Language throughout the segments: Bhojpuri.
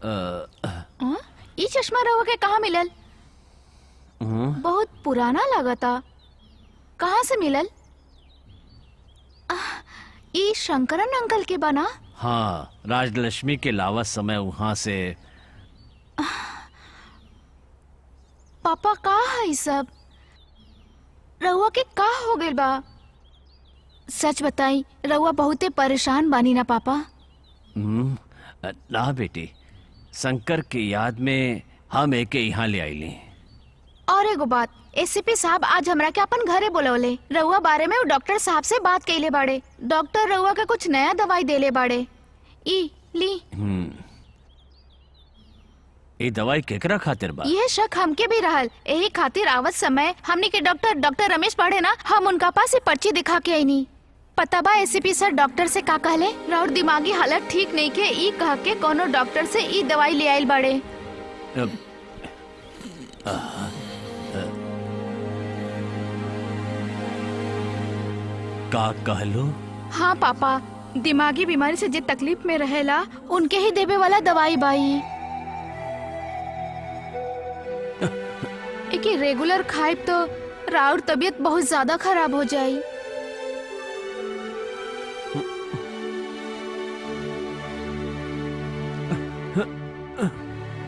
हाँ? ई चश्मा रहुआ के कहाँ मिलल? बहुत पुराना लगता। कहाँ से मिलल? ई शंकरन अंकल के बना? हाँ, राजलक्ष्मी के लावा समय वहाँ से। पापा का है सब? रहुआ के का हो गइल बा? सच बताई, रहुआ बहुते परेशान बानी ना पापा? ना बेटी, शंकर की याद में हम एके यहाँ ले आईली। और एगो बात, एसीपी साहब आज हमरा के अपन घरे बुलवले। रहुआ बारे में वो डॉक्टर साहब से बात कइले बाड़े। डॉक्टर रहुआ के कुछ नया दवाई देले बाड़े। ई ली। ये दवाई केकरा खातिर बा? यह शक हमके भी रहल। यही खातिर आवत समय हमनी के डॉक्टर रमेश पढ़े ना, हम उनका पास पर्ची दिखा के आईनी। पता बा एसीपी सर डॉक्टर से का कहले? राउर दिमागी हालत ठीक नहीं के ई कह के कोनो डॉक्टर से ई दवाई ले आइल बाड़े। का कहलो? हाँ पापा, दिमागी बीमारी से जे तकलीफ में रहेला उनके ही देवे वाला दवाई बाई। एक रेगुलर खाए तो राउर तबीयत बहुत ज्यादा खराब हो जाई।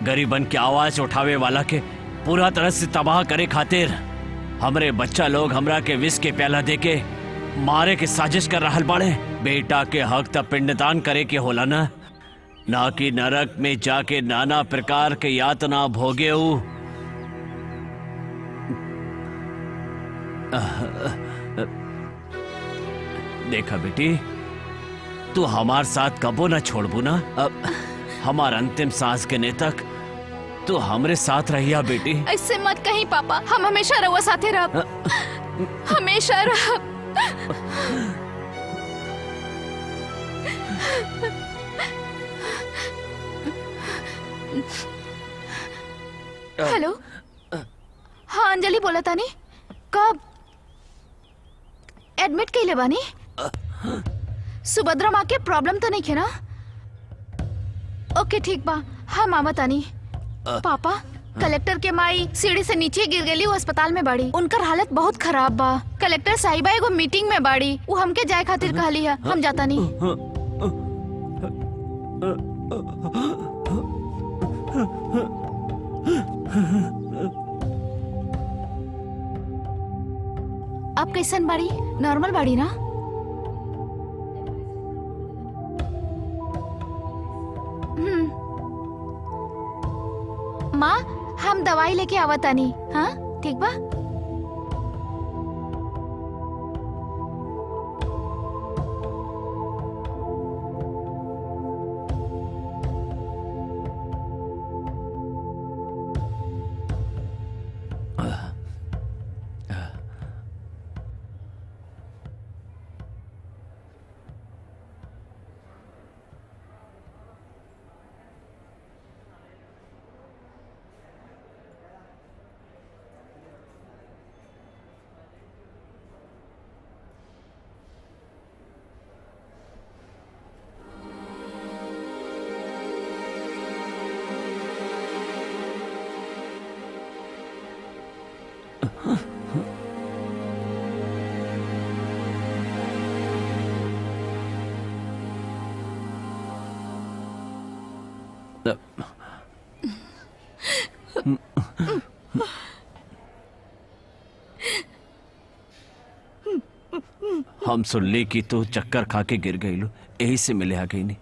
गरीबन की आवाज उठावे वाला के पूरा तरह से तबाह करे खातिर हमरे बच्चा लोग हमरा के विष के प्याला देके मारे के साजिश कर रहल बाड़े। बेटा के हक तब पिंडदान करे के होला ना कि नरक में जाके नाना प्रकार के यातना भोगे। देखा बेटी, तू हमार साथ कबो ना छोड़बू ना। अब हमार अंतिम सांस के तक तू हमरे साथ रहिया बेटी। ऐसे मत कहीं पापा, हम हमेशा रहुआ साथे रहब। हमेशा रहब। हेलो, हाँ अंजलि बोला तानी। कब एडमिट कइले बानी? सुभद्रा माँ के प्रॉब्लम तो नहीं है ना? ओके ठीक बा, हम आवत तानी। पापा, कलेक्टर के माई सीढ़ी से नीचे गिर गई, वो अस्पताल में बाड़ी। उनकर हालत बहुत खराब बा। कलेक्टर साहिबा एगो मीटिंग में बाड़ी, वो हमके जाए खातिर कहली है। हम जाता नहीं। आप कैसन बाड़ी? नॉर्मल बाड़ी ना? माँ, हम दवाई लेके आवतानी। हाँ ठीक बा। हम सुन ली कि तू चक्कर खा के गिर गई लो, यही से मिले आ गई नहीं।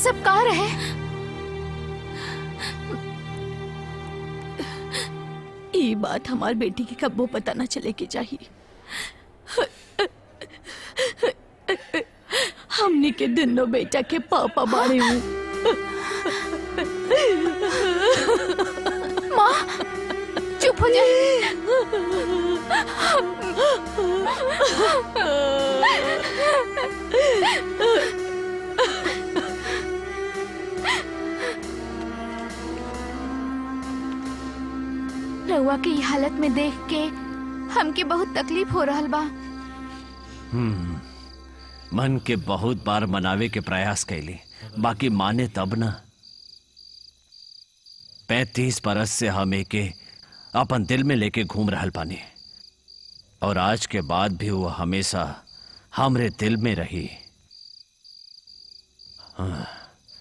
सब का रहे? ये बात हमार बेटी की कब्बो पता न चले की चाहिए। हमने के दिनों बेटा के पापा बाड़े हूँ। माँ चुप हो जाए। रउआ के ई हालत में देख के हमके बहुत तकलीफ हो रहल बा। मन के बहुत बार मनावे के प्रयास कैली, बाकी माने तब ना। 35 बरस से हम एके अपन दिल में लेके घूम रहल पानी, और आज के बाद भी वो हमेशा हमरे दिल में रही।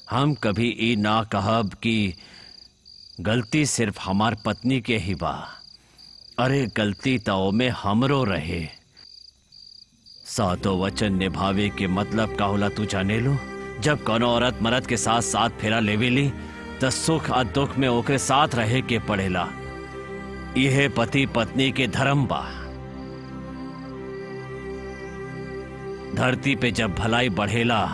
हम कभी ई ना कहब कि गलती सिर्फ हमार पत्नी के ही बा। अरे गलती तो में हमरो रहे। सातों वचन निभावे के मतलब का होला तू जाने लो? जब कोनो औरत मर्द के साथ साथ फेरा लेवेली त सुख और दुख में ओकरे साथ रहे के पड़ेला। यह पति पत्नी के धर्म बा। धरती पे जब भलाई बढ़ेला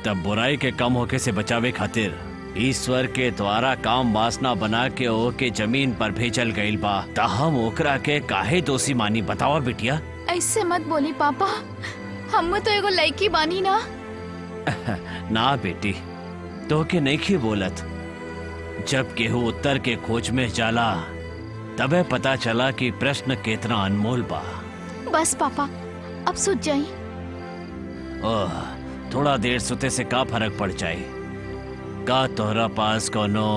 तब बुराई के कम होके से बचावे खातिर ईश्वर के द्वारा काम वासना बना के ओके जमीन पर भेजल गईल बा। त हम ओकरा के काहे दोषी मानी? बतावा बिटिया। ऐसे मत बोली पापा, हम तो एगो लड़की बानी ना। ना बेटी, तो के नहीं की बोलत। जब केहू उत्तर के खोज में जाला तबे पता चला कि प्रश्न कितना अनमोल बा। बस पापा अब सूझ जाई। ओह, थोड़ा देर सुते से का फर्क पड़ जाए? का तोहरा पास कोनो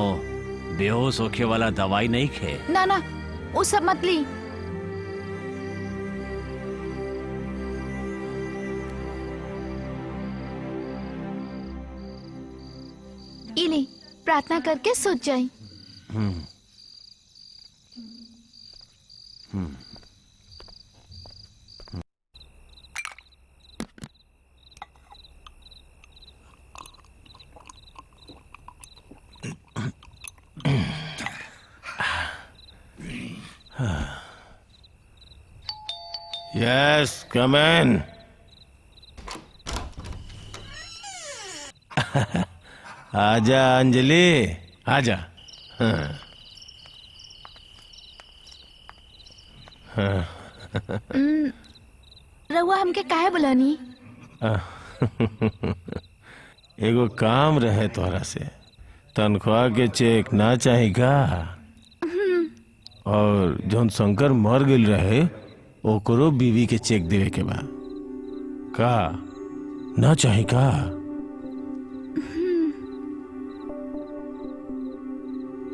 बेहोश होखे वाला दवाई नहीं खे? ना ना वो सब मत ली। इली प्रार्थना करके सूझ जाई। Yes, come in. आजा अंजलि, आजा। रउआ हमके काहे बुलानी? एगो काम रहे तोहरा से। तनख्वाह के चेक ना चाही का? और जौन शंकर मर गइल रहे ओकरो बीवी के चेक देवे के बा। का ना चाही का?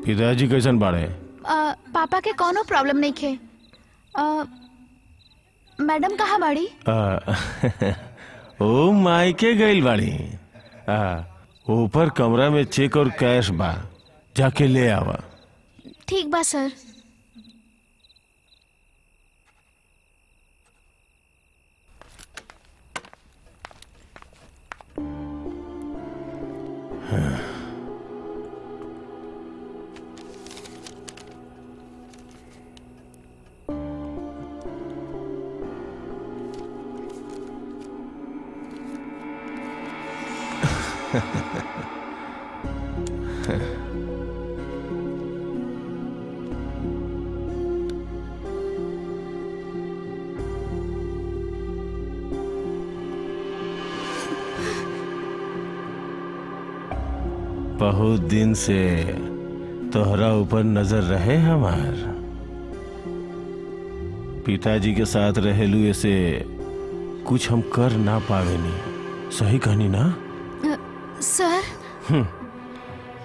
पिताजी कैसन बाड़े? पापा के कोनो प्रॉब्लम नहीं खे। मैडम कहाँ बाड़ी? ओ मायके गइल बाड़ी। ऊपर कमरा में चेक और कैश बा, जाके ले आवा। ठीक बा सर। बहुत दिन से तोहरा ऊपर नजर रहे हमार। पिताजी के साथ रहेलू ऐसे कुछ हम कर ना पावेनी। सही कहनी ना? सर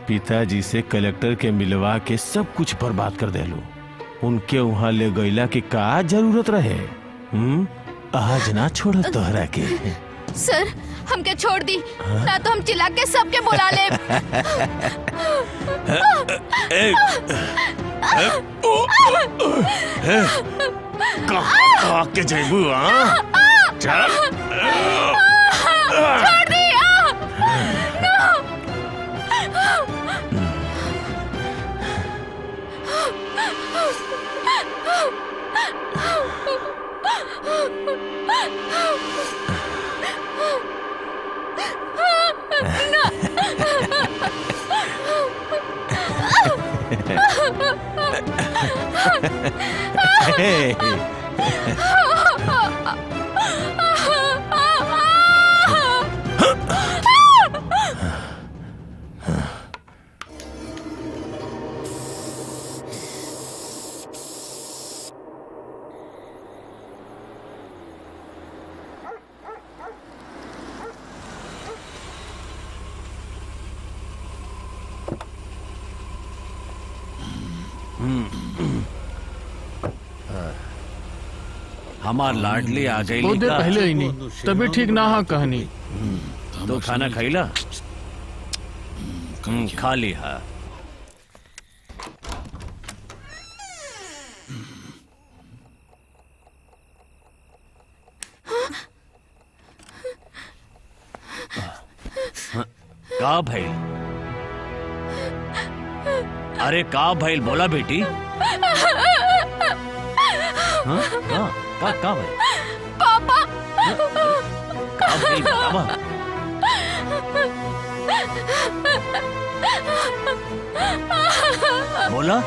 पिताजी से कलेक्टर के मिलवा के सब कुछ बर्बाद कर देलू। उनके वहां ले गईला की का जरूरत रहे? आज ना छोड़ तोहरा के। सर हमके छोड़ दी, ना तो हम चिल्ला के सबके बुला ले। कहाँ के जैबू? छोड़ दी। हमार लाडली आ गई बहुत देर पहले ही नहीं, तभी ठीक ना हा कहनी। तो खाना खाईला? खा ली हा। का भइल? अरे का भइल बोला बेटी? हाँ? का भइल? पापा का भइल बतावा? बोला?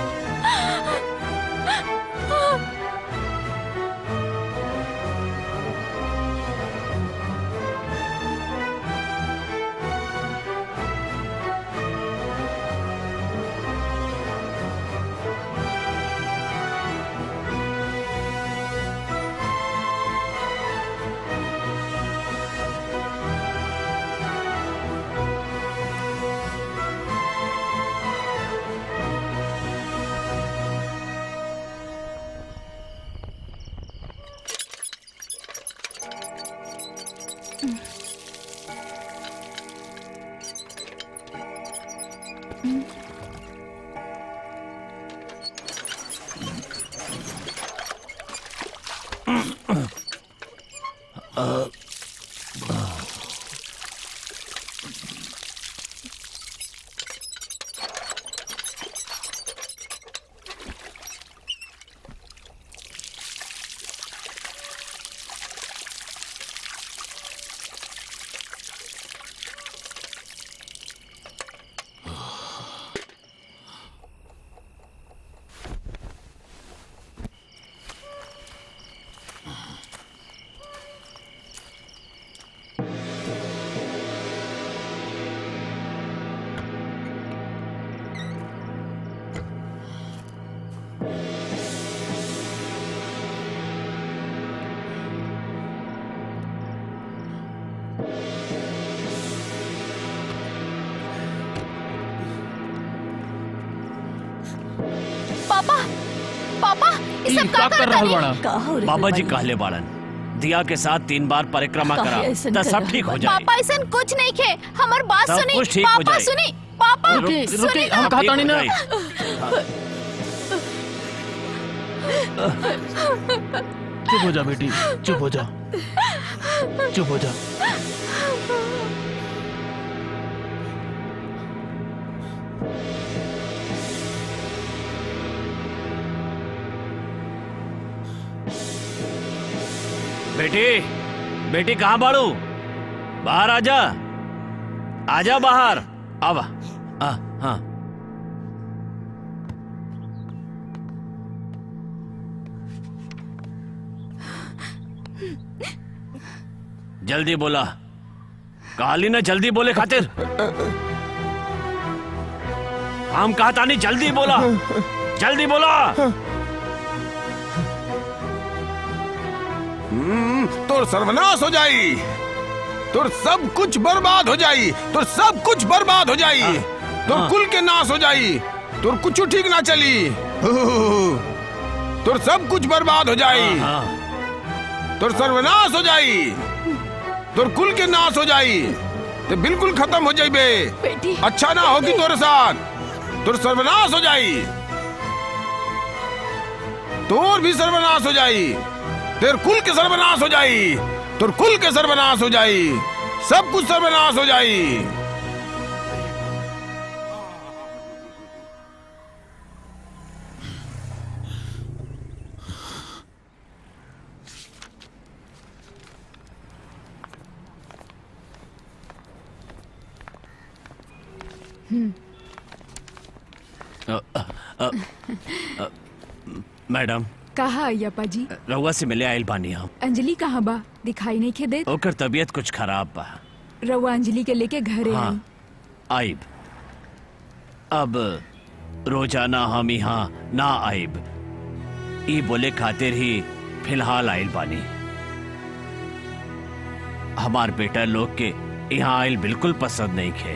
पापा पापा ये सब का कर रहल बाड़ा? का हो रे बाबा जी बानी? कहले बाड़न दिया के साथ 3 बार परिक्रमा काहे करा ऐसन तो कर सब रहल ठीक हो बानी? जाए। पापा ऐसा कुछ नहीं खे, हमार बात सब सुनी। कुछ ठीक हो पापा जाए। सुनी, पापा रुकी रुक- रुकी, हम सब कहता ठीक नहीं हो ना। जाए। चुप हो जा बेटी, चुप हो जा, चुप हो जा। बेटी बेटी कहाँ बाड़ू? बाहर आजा, आजा बाहर। अब हाँ जल्दी बोला, काली ना जल्दी बोले खातिर। हम कहता नहीं, जल्दी बोला, जल्दी बोला। तोर सर्वनाश हो जाई, तोर सब कुछ बर्बाद हो जाई, तोर सब कुछ बर्बाद हो जाई, तोर कुल के नाश हो जाई, तोर कुछ ठीक ना चली, तोर सब कुछ बर्बाद हो जाई, हाँ तोर सर्वनाश हो जाई, तोर कुल के नाश हो जाई, ते बिल्कुल खत्म हो जाइबे। बेटी अच्छा ना होगी तोरे साथ, तोर सर्वनाश हो जाई, तोर भी सर्वनाश हो जाई, तेर कुल के सर्वनाश हो जाई, तोर कुल के सर्वनाश हो जाई, सब कुछ सर्वनाश हो जाई। मैडम कहा अय्यप्पा जी? रउआ से मिले आयल बानी हम। अंजलि कहाँ बा? दिखाई नहीं खे दे। ओकर तबीयत कुछ खराब बा। रउआ अंजलि के लेके घरे आई। हाँ आइब। अब रोजाना हम यहाँ ना आइब, ई बोले खातिर ही फिलहाल आयल बानी। हमार बेटा लोग के यहाँ आयल बिल्कुल पसंद नहीं खे।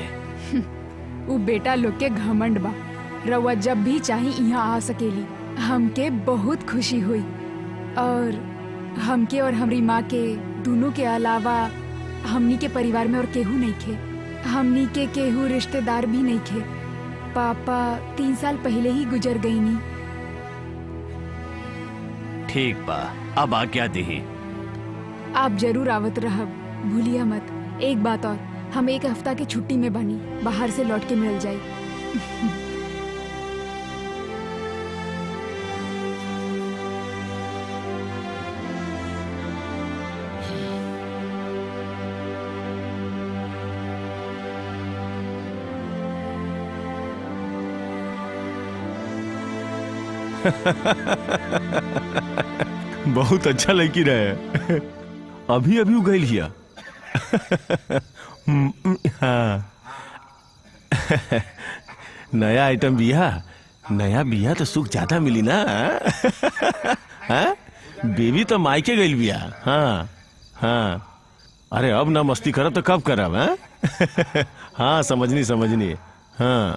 वो बेटा लोग के घमंड बा। रउआ जब भी चाही यहाँ आ सकेली। हमके बहुत खुशी हुई, और हमके और हमारी माँ के दोनों के अलावा हमनी के परिवार में और केहू नहीं खे। हमनी के केहू रिश्तेदार भी नहीं खे। पापा 3 साल पहले ही गुजर गई नी। ठीक बा, अब आज्ञा दी। आप जरूर आवत रहब, भूलिया मत। एक बात और, हम 1 हफ्ता की छुट्टी में बनी, बाहर से लौट के मिल जाए। बहुत अच्छा लड़की रहे। अभी अभी उगल हिया। हाँ। नया आइटम बिया, नया बिया तो सुख ज्यादा मिली ना। हाँ? बेबी तो मायके गई बिया। हाँ हाँ। अरे अब ना मस्ती करब तो कब करब? हाँ हाँ, समझनी। हाँ।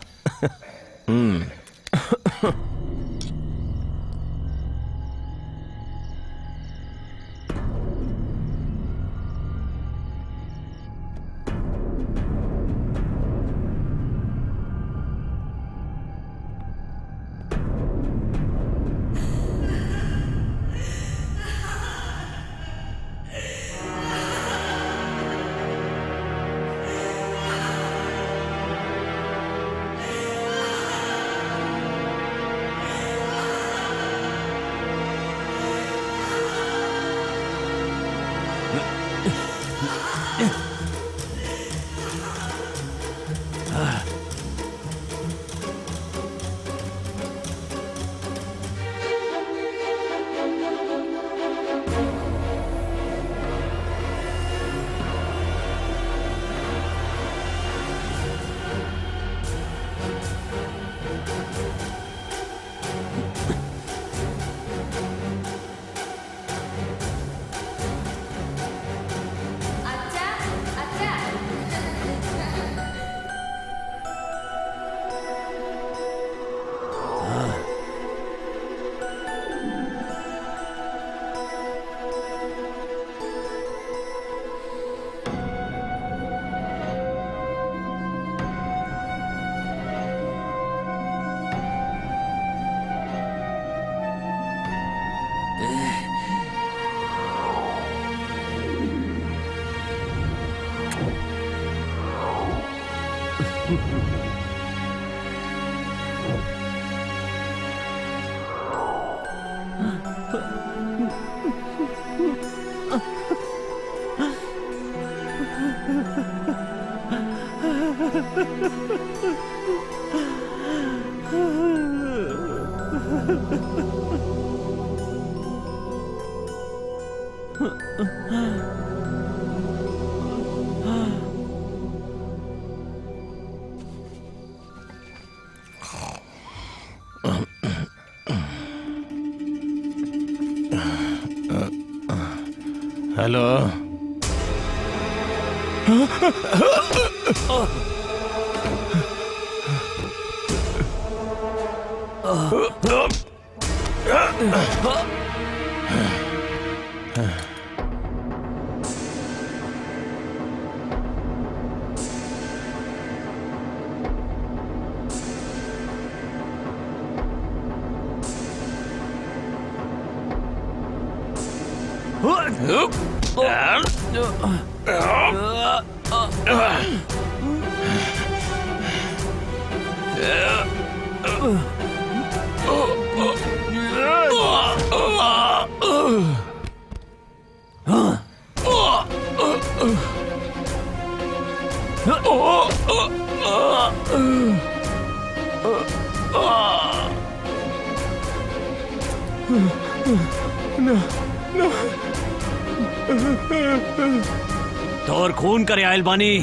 हेलो। तोर खून करे आयल बानी,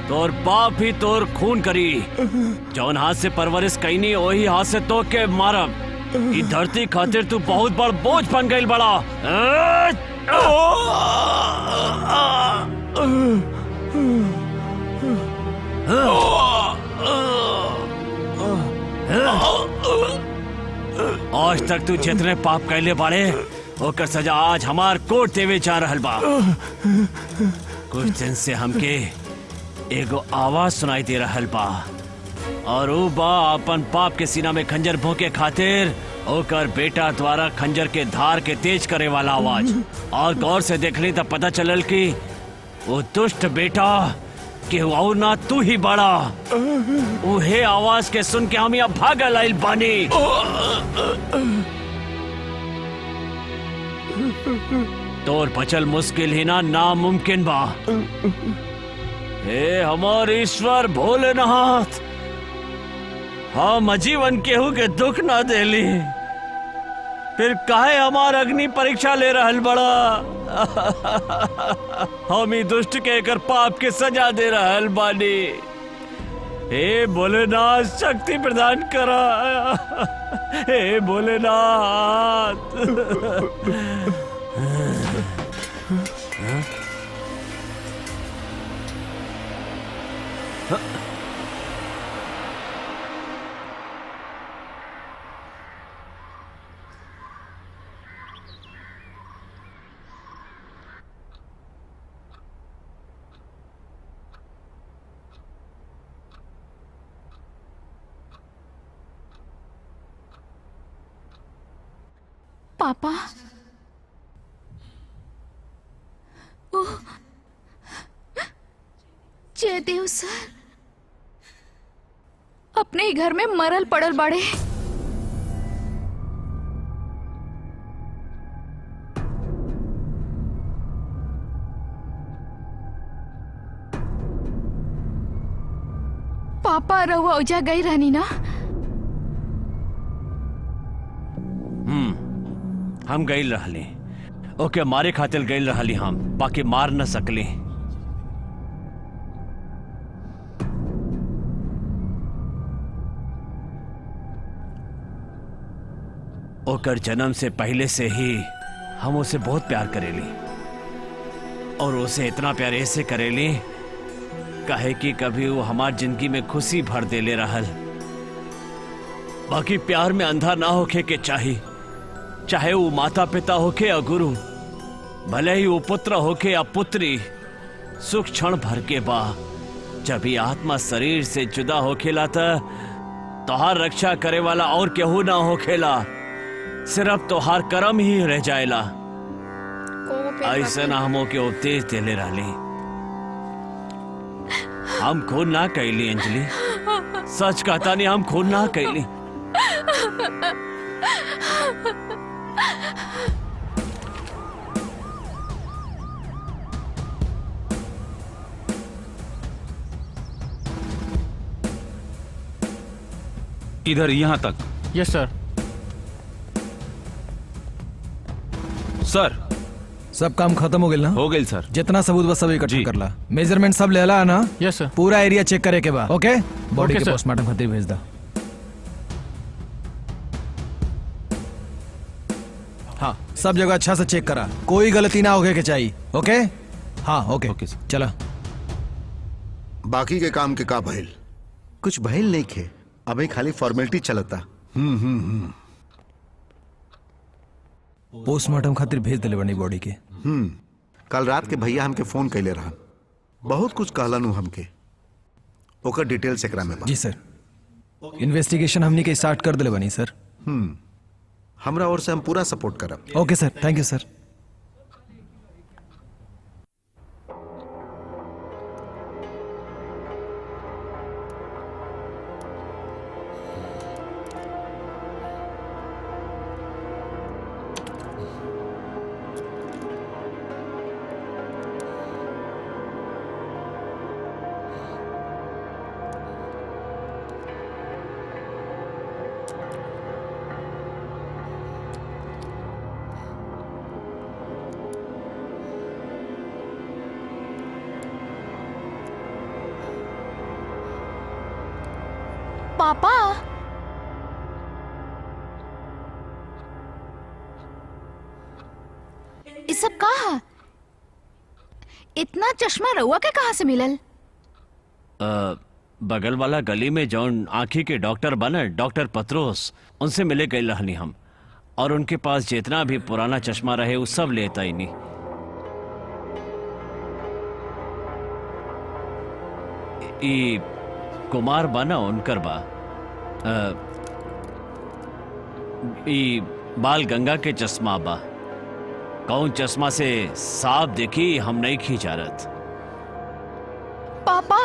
तोर बाप ही तोर खून करी। जौन हाथ से परवरिश कैनी वही हाथ से तो के मारब। ई धरती खातिर तू बहुत बड़ बोझ बन गईल बड़ा। आज तक तू जितने पाप कैले बाड़े ओकर सजा आज हमार कोर्ट देवे जा रहल बा। कुछ दिन से हमके एगो आवाज सुनाई दे रहल बा और वो बा अपन पाप के सीना में खंजर भोंके खातिर ओकर बेटा द्वारा खंजर के धार के तेज करे वाला आवाज। और गौर से देखली तब पता चलल कि वो दुष्ट बेटा कि और ना तू ही बड़ा। उहे आवाज के सुन के हम यहाँ भागल आइल बानी। तोर बचल मुश्किल ही ना नामुमकिन बा। हे हमार ईश्वर भोलेनाथ, हम आजीवन केहू के दुख ना देली, फिर काहे हमार अग्नि परीक्षा ले रहल बड़ा। हम ही दुष्ट के एकर पाप के सजा दे रहल बानी। हे भोलेनाथ शक्ति प्रदान करा। हे भोलेनाथ। पापा, ओह, जयदेव सर अपने ही घर में मरल पड़ल बड़े। पापा रहुआ उजा गई रहनी ना? हम गईल रहली, ओके मारे खातिर गईल रहली हम, बाकी मार न सकली। ओकर जन्म से पहले से ही हम उसे बहुत प्यार करेली और उसे इतना प्यार ऐसे करेली काहे कि कभी वो हमार जिंदगी में खुशी भर देले रहल। बाकी प्यार में अंधा ना होके के चाहिए, चाहे वो माता पिता होके या गुरु, भले ही वो पुत्र होके या पुत्री, सुख क्षण भर के बा। जब ये आत्मा शरीर से जुदा होखेला तोहार रक्षा करे वाला और केहू ना होखेला, सिर्फ तोहार कर्म ही रह जाएला। ऐसा ना हमो के उपदेश देले रहली। हम खून ना कैली अंजलि, सच कहता नहीं, हम खून ना कैली। इधर यहाँ तक। यस सर। सर सब काम खत्म हो गया ना? हो गई सर। जितना सबूत बस सब इकट्ठा जी। कर ला। मेजरमेंट सब ले ला ना? यस सर। पूरा एरिया चेक करे के बाद ओके बॉडी ओके के सर। पोस्टमार्टम खातिर भेज दा। हाँ सब जगह अच्छा से चेक करा, कोई गलती ना होके के चाहिए। ओके हाँ ओके ओके सर। चला। बाकी के काम के का भइल? कुछ भइल नहीं खे, अभी खाली फॉर्मेलिटी चलता। पोस्टमार्टम खातिर भेज दिले बनी बॉडी के। कल रात के भैया हमके फोन कैले रहन, बहुत कुछ कहलन हमके, ओकर डिटेल्स एकरा में बा। जी सर। इन्वेस्टिगेशन हमनी के स्टार्ट कर दिले बनी सर। हमरा ओर से हम पूरा सपोर्ट करब। ओके सर, थैंक यू सर। पापा ये सब कहा? इतना चश्मा रउआ के कहाँ से मिलल? बगल वाला गली में जौन आँखी के डॉक्टर बने डॉक्टर पत्रोस, उनसे मिले गए रहनी हम, और उनके पास जितना भी पुराना चश्मा रहे वो सब लेता ही नहीं। ई कुमार बना उनकर बा, ई बाल गंगा के चश्मा बा। कौन चश्मा से साफ देखी हम नहीं खींचारत। पापा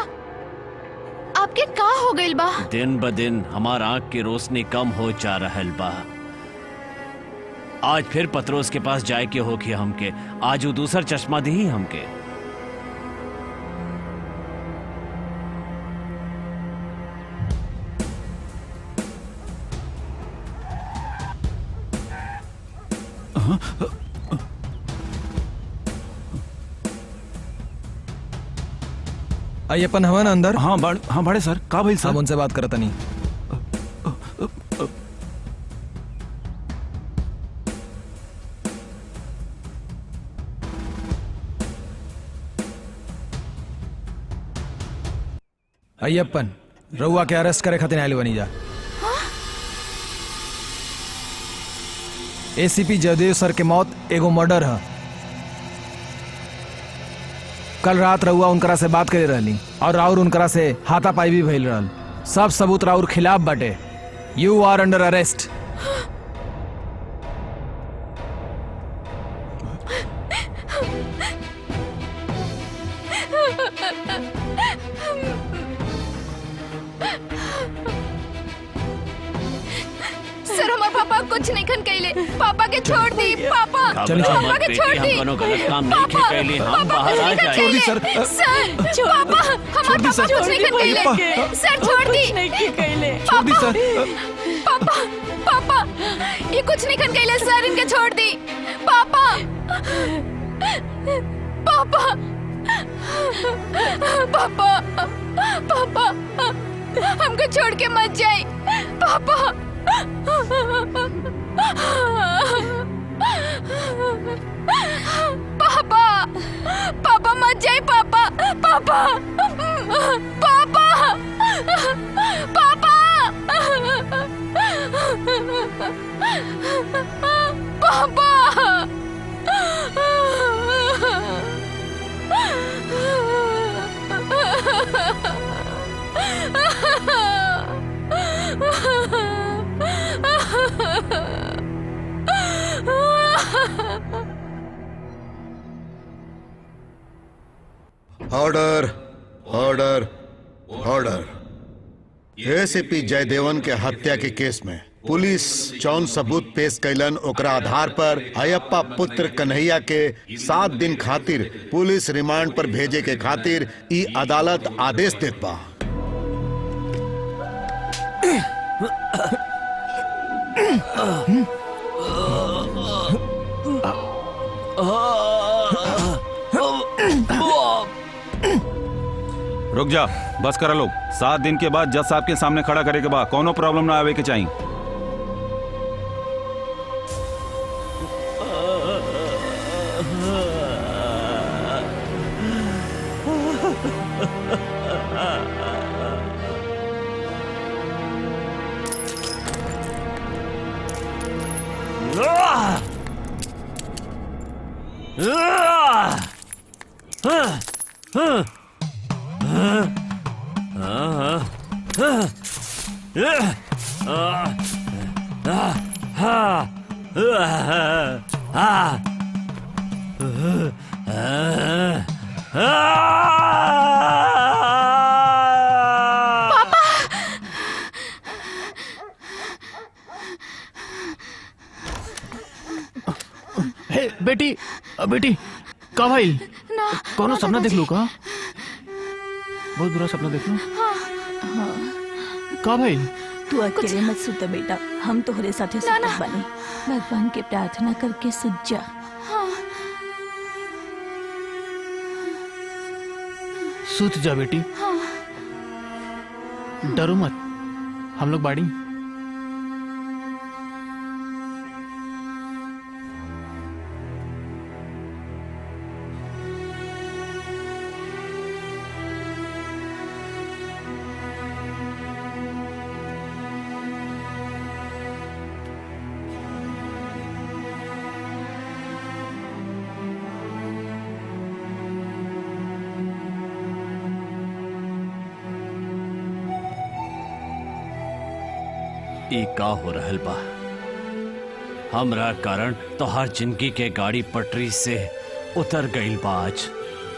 आपके का हो गइल बा? दिन ब दिन हमार आंख की रोशनी कम हो जा रहल बा। आज फिर पत्रोस के पास जाए के होके हमके, आज वो दूसर चश्मा दी हमके। अय्यप्पन हवन अंदर। हाँ बड़े सर, का भाई हम सर? उनसे बात करता नहीं। अय्यप्पन रउआ के अरेस्ट करे खातिर आइल बनी जा। एसीपी जयदेव सर के मौत एगो मर्डर है। कल रात रउआ उनकरा से बात करे रहली और राउर उनकरा से हाथापाई भी भइल रहल। सब सबूत राउर खिलाफ बाटे। You are under arrest. Sir हमारे पापा कुछ नहीं खन कइले। पापा के छोड़ दी। पापा चलो, घबरा पापा मत के बेटी, छोड़ हम दी। कोनो गलत काम नहीं पापा, कैली, हम पापा बाहर कुछ आ नहीं खन जाए। कइले। सर, सर पापा हमारे पापा कुछ नहीं खन कइले। सर छोड़ दी। छोड़ दी सर। पापा पापा ये कुछ नहीं खन कइले। सर इनके छोड़ दी। पापा पापा पापा पापा हमको छोड़ के मत जाए। पापा पापा पापा मत जाए। पापा पापा पापा पापा order order order. ACP Jayadevan के हत्या के केस में पुलिस जौन सबूत पेश कैलन ओकरा आधार पर अयप्पा पुत्र कन्हैया के 7 दिन खातिर पुलिस रिमांड पर भेजे के खातिर ई अदालत आदेश देत बा। रुक जा, बस करा लोग। 7 दिन के बाद जज साहब के सामने खड़ा करे के बाद कोनो प्रॉब्लम ना आवे के चाहिए। हे बेटी, बेटी का भाई? ना कौनो सपना देख लू का? बहुत बुरा सपना देख लू का भाई? तू अकेले मत सुत बेटा, हम तोहरे साथे सुतत बानी। भगवान के प्रार्थना करके सुत जा। सुत जा बेटी, डरो मत, हम लोग बाड़ी। ई का हो रहल बा? हमरा कारण तोहार जिंदगी के गाड़ी पटरी से उतर गईल बा आज,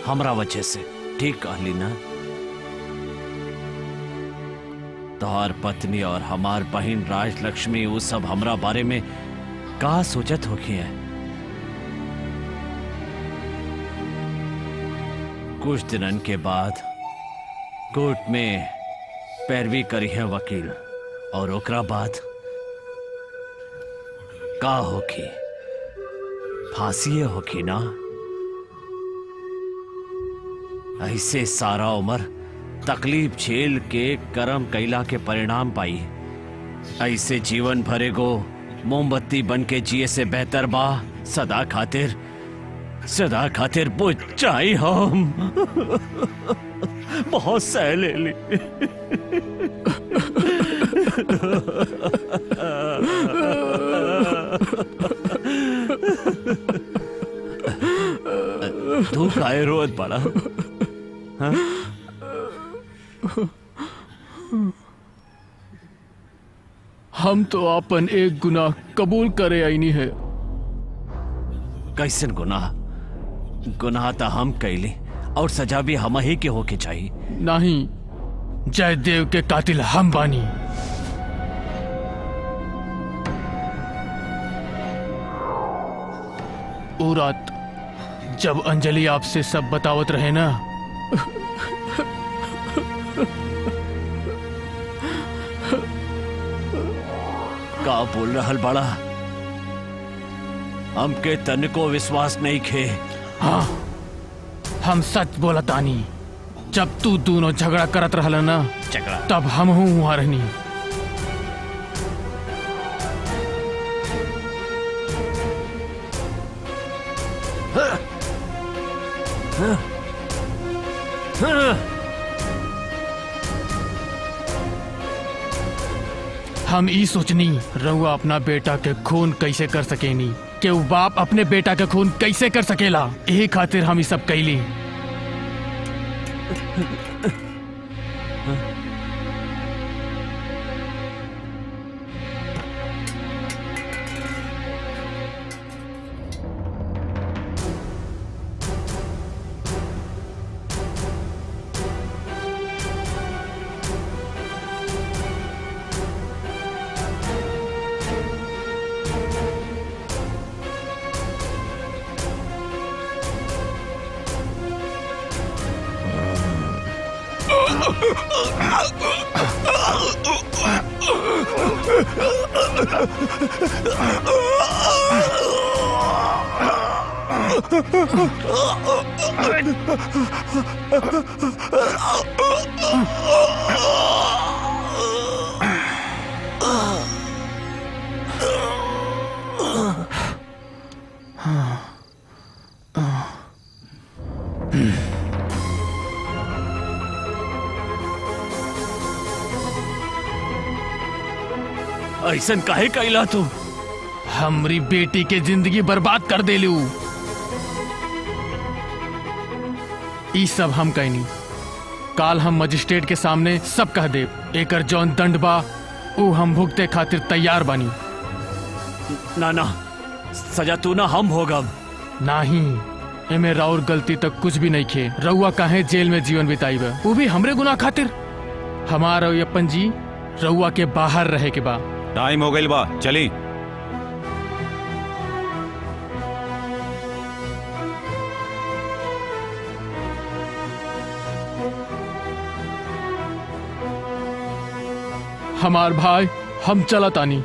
हमरा वजह से। ठीक कहली ना? तोहार पत्नी और हमार बहन राजलक्ष्मी वो सब हमरा बारे में का सोचत होखी है? कुछ दिनन के बाद कोर्ट में पैरवी करी है वकील, और ओकरा बाद का होखी? फांसी होखी ना? ऐसे सारा उम्र तकलीफ झेल के कर्म कैला के परिणाम पाई। ऐसे जीवन भरे गो मोमबत्ती बन के जिए से बेहतर बा सदा खातिर बुझ जाई हम। बहुत सह ले ली। तू काहे रोत बड़ा? हाँ? हम तो अपन एक गुनाह कबूल करे आईनी है। कैसन गुनाह? गुनाह तो हम कैली और सजा भी हम ही के होके चाहिए। नहीं, जयदेव के कातिल हम बानी। वो रात जब अंजलि आपसे सब बतावत रहे ना, का बोल रहल बड़ा? हमके तनिको विश्वास नहीं खे। हाँ, हम सच बोला तानी। जब तू दोनों झगड़ा करत रहल ना, झगड़ा तब हम हूँ वहां रहनी। हम ई सोचनी रहुआ अपना बेटा के खून कैसे कर सकेनी, कि वो बाप अपने बेटा के खून कैसे कर सकेला। यही खातिर हम ई सब कैली। ऐसन काहे कैला तू? हमरी बेटी के जिंदगी बर्बाद कर दे लू। ई सब हम कहनी। काल हम मजिस्ट्रेट के सामने सब कह दे। एकर जौन दंड बा ऊ हम भुगते खातिर तैयार बानी। ना ना, सजा तू ना हम होगा। नहीं, एमे राउर गलती तक कुछ भी नहीं खे। रउआ काहे जेल में जीवन बिताई बा, वो भी हमरे गुनाह खातिर। हमारा अपन जी रउआ के बाहर रहे के बा। टाइम हो गई बा, चली। हमार भाई, हम चला तानी।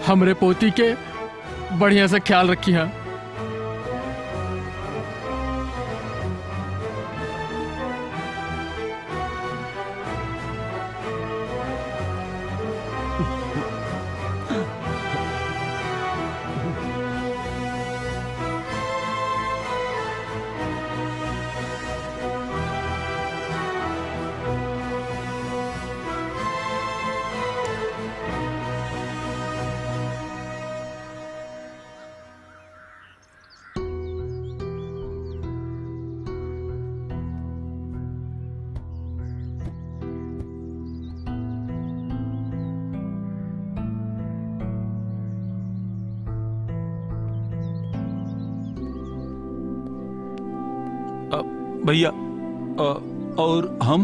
हमरे पोती के बढ़िया से ख्याल रखी है। भैया और हम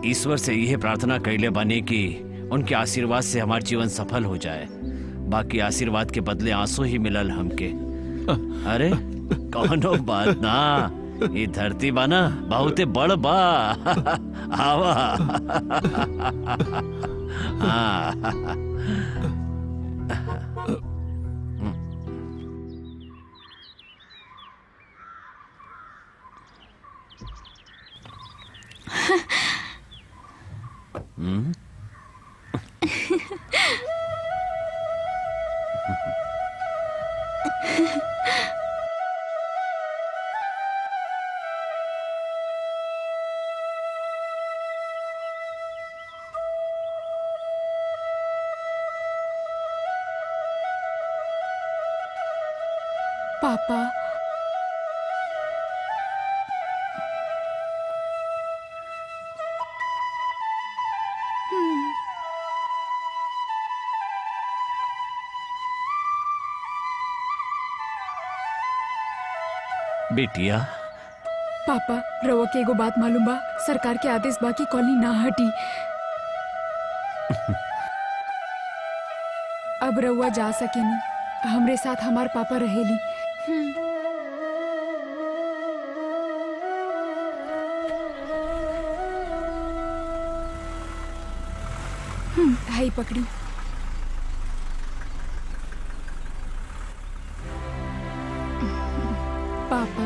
ईश्वर से यह प्रार्थना कैले बने कि उनके आशीर्वाद से हमार जीवन सफल हो जाए। बाकी आशीर्वाद के बदले आंसू ही मिलल हमके। अरे कौनो बात ना, ये धरती बा ना बहुते बड़ बा। आवा। हाँ। पापा, बेटिया, पापा रउआ के एगो बात मालूम बा? सरकार के आदेश बा कि कॉलोनी ना हटी। अब रउआ जा सकेनी, हमरे साथ हमार पापा रहेली। हाई पकड़ी। पापा,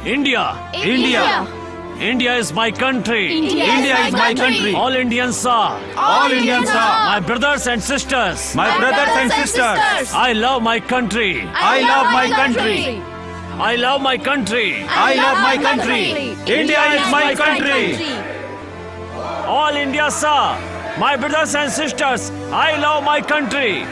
India! India! India is my country! India is my country! All Indians are! All Indians are My brothers and sisters! my brothers and sisters. I love my country! I love my country. I love my country! I love my country. India is my country. All Indians are! My brothers and sisters! I love my country!